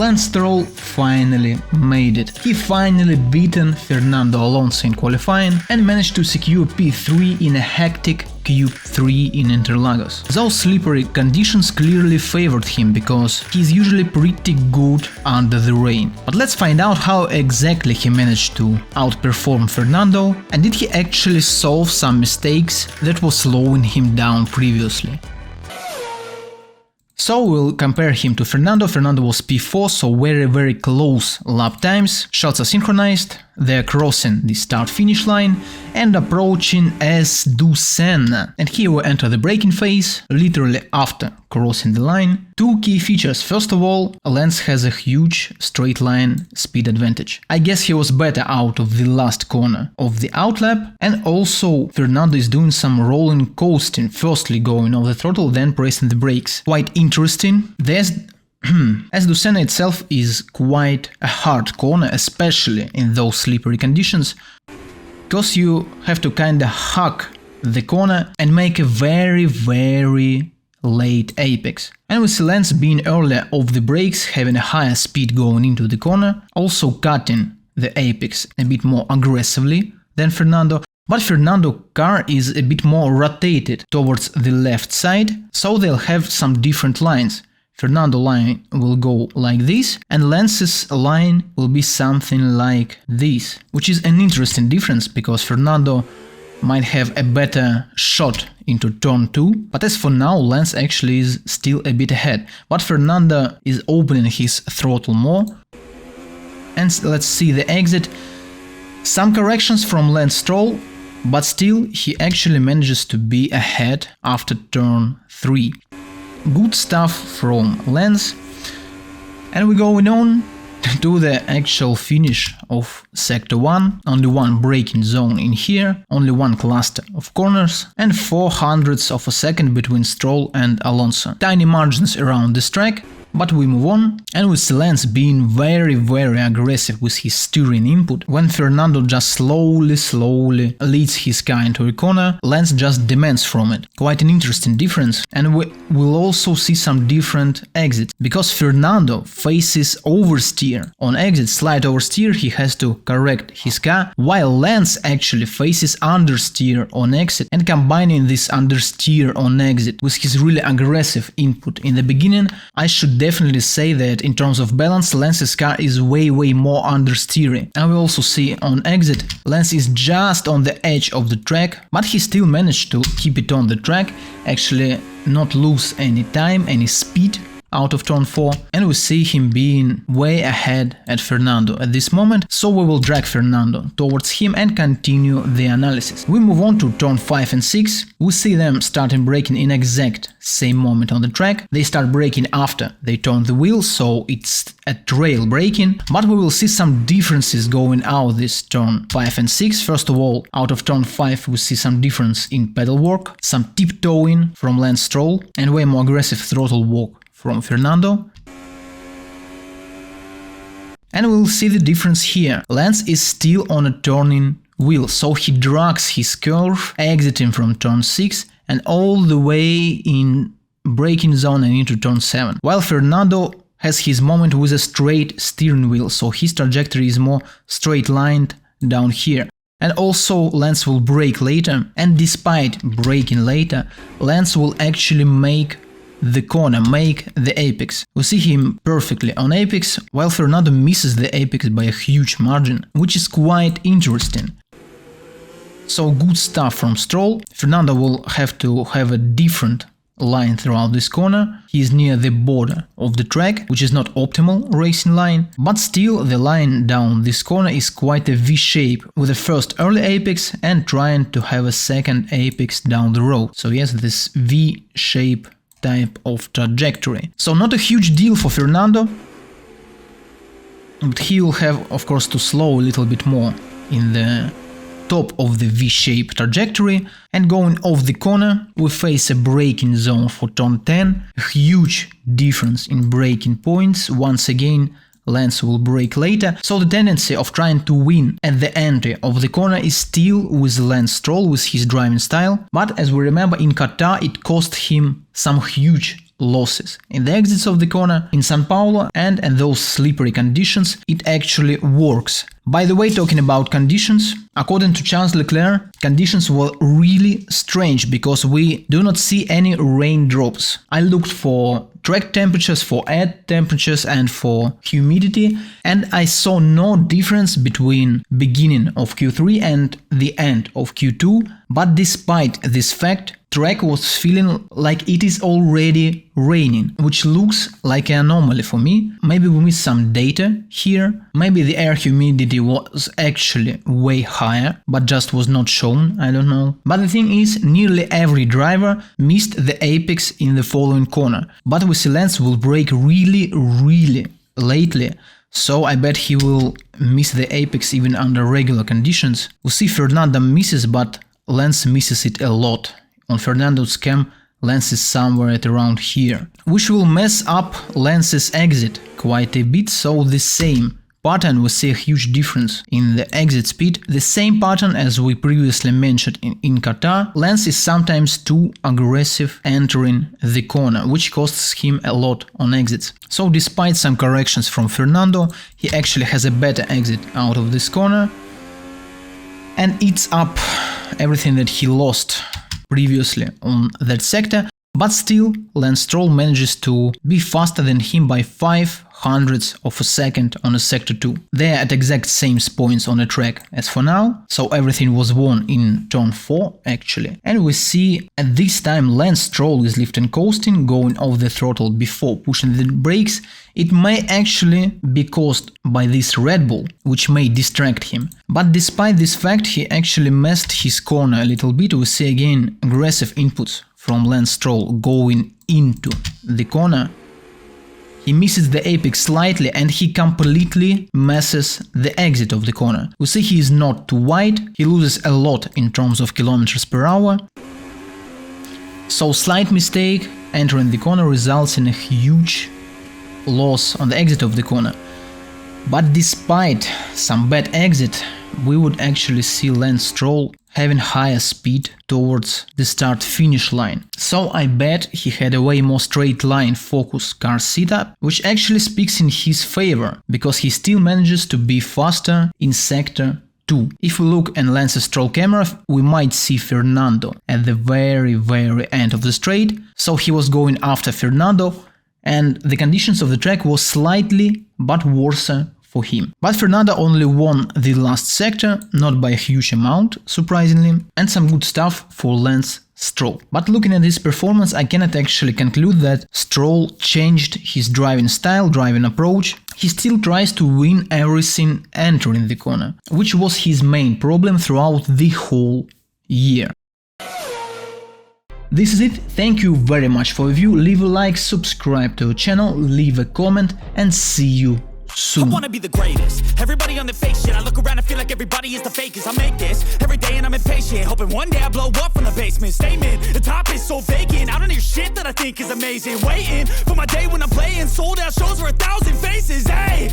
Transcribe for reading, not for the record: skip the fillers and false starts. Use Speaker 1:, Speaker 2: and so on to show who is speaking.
Speaker 1: Lance Stroll finally made it. He finally beaten Fernando Alonso in qualifying and managed to secure P3 in a hectic Q3 in Interlagos. Those slippery conditions clearly favored him because he's usually pretty good under the rain. But let's find out how exactly he managed to outperform Fernando, and did he actually solve some mistakes that were slowing him down previously. So we'll compare him to Fernando. Fernando was P4, so very close lap times. Shots are synchronized, they're crossing the start-finish line and approaching as do Senna. And here we enter the braking phase, literally after crossing the line. Two key features. First of all, Lance has a huge straight line speed advantage. I guess he was better out of the last corner of the outlap, and also Fernando is doing some rolling coasting, firstly going off the throttle, then pressing the brakes. Quite interesting. As do Senna itself is quite a hard corner, especially in those slippery conditions, because you have to kinda hack the corner and make a very late apex. And we see Lance being earlier off the brakes, having a higher speed going into the corner, also cutting the apex a bit more aggressively than Fernando. But Fernando's car is a bit more rotated towards the left side, so they'll have some different lines. Fernando line will go like this, and Lance's line will be something like this, which is an interesting difference because Fernando might have a better shot into turn 2, but as for now Lance actually is still a bit ahead, but Fernando is opening his throttle more. And let's see the exit. Some corrections from Lance Stroll, but still he actually manages to be ahead after turn 3. Good stuff from Lance. And we're going on to the actual finish of Sector 1. Only one braking zone in here, only one cluster of corners, and 0.04 of a second between Stroll and Alonso. Tiny margins around this track. But we move on, and we see Lance being very aggressive with his steering input. When Fernando just slowly leads his car into a corner, Lance just demands from it. Quite an interesting difference, and we will also see some different exits, because Fernando faces oversteer. On exit, slight oversteer, he has to correct his car, while Lance actually faces understeer on exit, and combining this understeer on exit with his really aggressive input in the beginning, I should definitely say that in terms of balance, Lance's car is way more understeering. And we also see on exit, Lance is just on the edge of the track, but he still managed to keep it on the track, actually not lose any time, any speed out of turn 4, and we see him being way ahead at Fernando at this moment, so we will drag Fernando towards him and continue the analysis. We move on to turn 5 and 6, we see them starting braking in exact same moment on the track. They start braking after they turn the wheel, so it's a trail braking, but we will see some differences going out this turn 5 and 6. First of all, out of turn 5 we see some difference in pedal work, some tiptoeing from Lance Stroll, and way more aggressive throttle work from Fernando. And we'll see the difference here. Lance is still on a turning wheel, so he drags his curve, exiting from turn 6 and all the way in braking zone and into turn 7. While Fernando has his moment with a straight steering wheel, so his trajectory is more straight lined down here. And also Lance will brake later, and despite braking later, Lance will actually make the corner, make the apex. We see him perfectly on apex, while Fernando misses the apex by a huge margin, which is quite interesting. So good stuff from Stroll. Fernando will have to have a different line throughout this corner. He is near the border of the track, which is not optimal racing line, but still the line down this corner is quite a V-shape, with a first early apex and trying to have a second apex down the road. So yes, this V-shape type of trajectory. So not a huge deal for Fernando, but he will have, of course, to slow a little bit more in the top of the V-shaped trajectory. And going off the corner, we face a braking zone for turn 10, a huge difference in braking points. Once again, Lance will brake later, so the tendency of trying to win at the entry of the corner is still with Lance Stroll, with his driving style, but as we remember in Qatar it cost him some huge losses. In the exits of the corner, in São Paulo and in those slippery conditions, it actually works. By the way, talking about conditions, according to Charles Leclerc, conditions were really strange because we do not see any raindrops. I looked for track temperatures, for air temperatures and for humidity, and I saw no difference between beginning of Q3 and the end of Q2, but despite this fact, track was feeling like it is already raining, which looks like an anomaly for me. Maybe we missed some data here, maybe the air humidity was actually way higher, but just was not shown, I don't know. But the thing is, nearly every driver missed the apex in the following corner, but we see Lance will brake really lately, so I bet he will miss the apex even under regular conditions. We see Fernando misses, but Lance misses it a lot. On Fernando's cam, Lance is somewhere at around here, which will mess up Lance's exit quite a bit, so the same pattern we see a huge difference in the exit speed, the same pattern as we previously mentioned in Qatar. Lance is sometimes too aggressive entering the corner, which costs him a lot on exits. So despite some corrections from Fernando, he actually has a better exit out of this corner and eats up everything that he lost previously on that sector, but still Lance Stroll manages to be faster than him by 0.05 of a second on a sector 2. They are at exact same points on the track as for now, so everything was won in turn 4 actually. And we see at this time Lance Stroll is lifting coasting, going off the throttle before pushing the brakes. It may actually be caused by this Red Bull, which may distract him. But despite this fact, he actually messed his corner a little bit. We see again aggressive inputs from Lance Stroll going into the corner. He misses the apex slightly and he completely messes the exit of the corner. We see he is not too wide, he loses a lot in terms of kilometers per hour. So slight mistake entering the corner results in a huge loss on the exit of the corner. But despite some bad exit, we would actually see Lance Stroll having higher speed towards the start-finish line. So I bet he had a way more straight line focus car setup, which actually speaks in his favor, because he still manages to be faster in sector 2. If we look at Lance Stroll camera, we might see Fernando at the very end of the straight, so he was going after Fernando, and the conditions of the track was slightly but worse for him. But Fernando only won the last sector, not by a huge amount, surprisingly, and some good stuff for Lance Stroll. But looking at his performance, I cannot actually conclude that Stroll changed his driving style, driving approach. He still tries to win everything entering the corner, which was his main problem throughout the whole year. This is it, thank you very much for your view, leave a like, subscribe to our channel, leave a comment and see you soon.
Speaker 2: I wanna be the greatest. Everybody on the fake shit. I look around and feel like everybody is the fakest. I make this every day and I'm impatient, hoping one day I blow up from the basement. Statement, the top is so vacant. I don't hear shit that I think is amazing. Waiting for my day when I'm playing sold out shows for 1,000 faces. Hey,